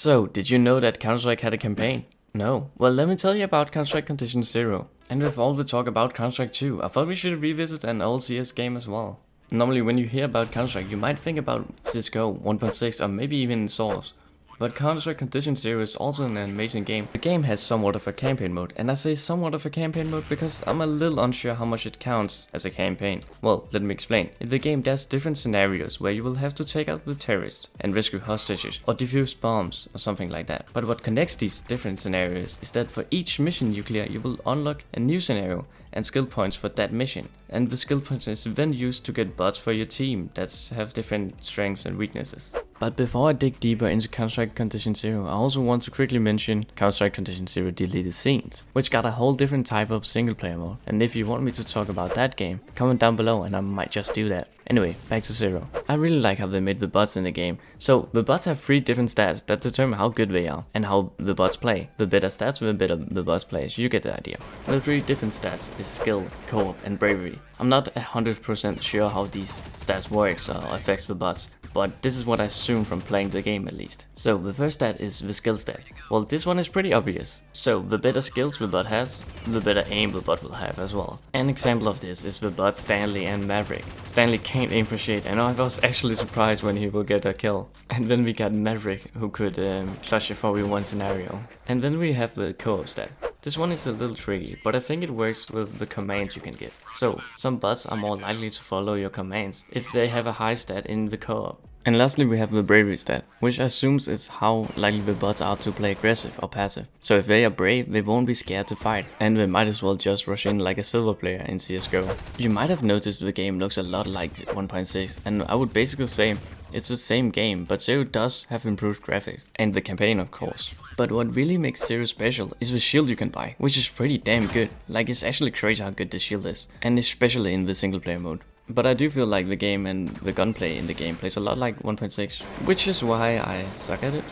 So, did you know that CounterStrike had a campaign? No? Well, let me tell you about CounterStrike Condition Zero. And with all the talk about Counter-Strike 2, I thought we should revisit an old CS game as well. Normally when you hear about Counter-Strike, you might think about CSGO 1.6 or maybe even Source. But Counter-Strike Condition Zero is also an amazing game. The game has somewhat of a campaign mode, and I say somewhat of a campaign mode because I'm a little unsure how much it counts as a campaign. Well, let me explain. In the game there's different scenarios where you will have to take out the terrorists and rescue hostages or defuse bombs or something like that. But what connects these different scenarios is that for each mission you clear you will unlock a new scenario and skill points for that mission. And the skill points is then used to get bots for your team that have different strengths and weaknesses. But before I dig deeper into Counter-Strike Condition Zero, I also want to quickly mention Counter-Strike Condition Zero Deleted Scenes, which got a whole different type of single player mode. And if you want me to talk about that game, comment down below and I might just do that. Anyway, back to Zero. I really like how they made the bots in the game. So, the bots have 3 different stats that determine how good they are and how the bots play. The better stats, the better the bots plays, you get the idea. The 3 different stats is skill, co-op and bravery. I'm not 100% sure how these stats works or affects the bots, but this is what I assume from playing the game at least. So the first stat is the skill stat. Well, this one is pretty obvious. So the better skills the bot has, the better aim the bot will have as well. An example of this is the bot Stanley and Maverick. Stanley can't aim for shit, and I was actually surprised when he will get a kill. And then we got Maverick, who could clutch a 4v1 scenario. And then we have the co-op stat. This one is a little tricky, but I think it works with the commands you can give. So, some bots are more likely to follow your commands if they have a high stat in the co-op. And lastly we have the bravery stat, which assumes it's how likely the bots are to play aggressive or passive. So if they are brave, they won't be scared to fight, and they might as well just rush in like a silver player in CSGO. You might have noticed the game looks a lot like 1.6, and I would basically say it's the same game, but Zero does have improved graphics, and the campaign of course. But what really makes Zero special is the shield you can buy, which is pretty damn good. Like, it's actually crazy how good the shield is, and especially in the single player mode. But I do feel like the game and the gunplay in the game plays a lot like 1.6, which is why I suck at it.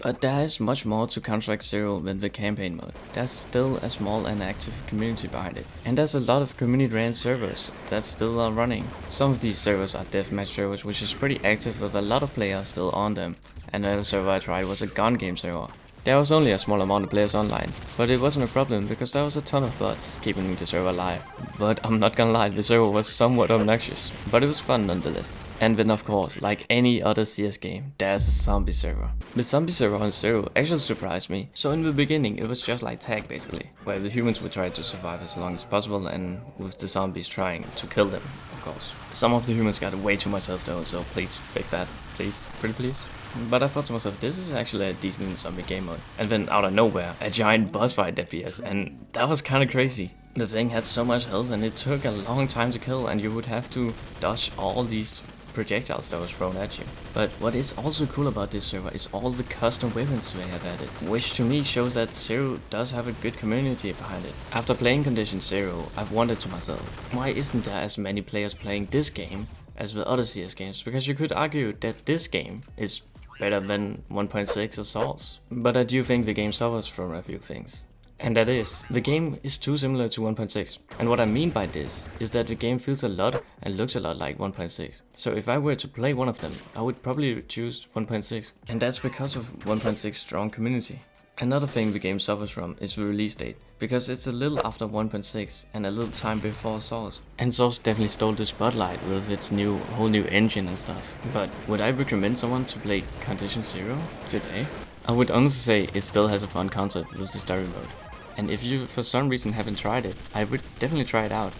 But there is much more to Counter-Strike Zero than the campaign mode. There's still a small and active community behind it. And there's a lot of community-ran servers that still are running. Some of these servers are deathmatch servers, which is pretty active with a lot of players still on them. Another server I tried was a gun game server. There was only a small amount of players online, but it wasn't a problem because there was a ton of bots keeping the server alive. But I'm not gonna lie, the server was somewhat obnoxious, but it was fun nonetheless. And then of course, like any other CS game, there's a zombie server. The zombie server on Zero actually surprised me. So in the beginning it was just like tag basically, where the humans would try to survive as long as possible and with the zombies trying to kill them, of course. Some of the humans got way too much health though, so please fix that, please, pretty please. But I thought to myself, this is actually a decent zombie game mode. And then out of nowhere, a giant boss fight appears, and that was kinda crazy. The thing had so much health and it took a long time to kill, and you would have to dodge all these projectiles that was thrown at you. But what is also cool about this server is all the custom weapons they have added, which to me shows that Zero does have a good community behind it. After playing Condition Zero, I've wondered to myself, why isn't there as many players playing this game as with other CS games? Because you could argue that this game is better than 1.6 or Source. But I do think the game suffers from a few things. And that is, the game is too similar to 1.6. And what I mean by this is that the game feels a lot and looks a lot like 1.6. So if I were to play one of them, I would probably choose 1.6. And that's because of 1.6's strong community. Another thing the game suffers from is the release date, because it's a little after 1.6 and a little time before Source. And Source definitely stole the spotlight with its whole new engine and stuff. But would I recommend someone to play Condition Zero today? I would honestly say it still has a fun concept with the story mode. And if you for some reason haven't tried it, I would definitely try it out.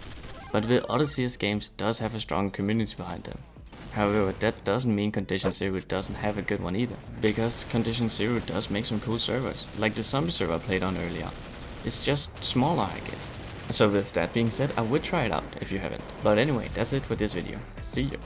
But the other CS games does have a strong community behind them. However, that doesn't mean Condition Zero doesn't have a good one either, because Condition Zero does make some cool servers, like the zombie server I played on earlier. It's just smaller, I guess. So with that being said, I would try it out if you haven't. But anyway, that's it for this video. See you.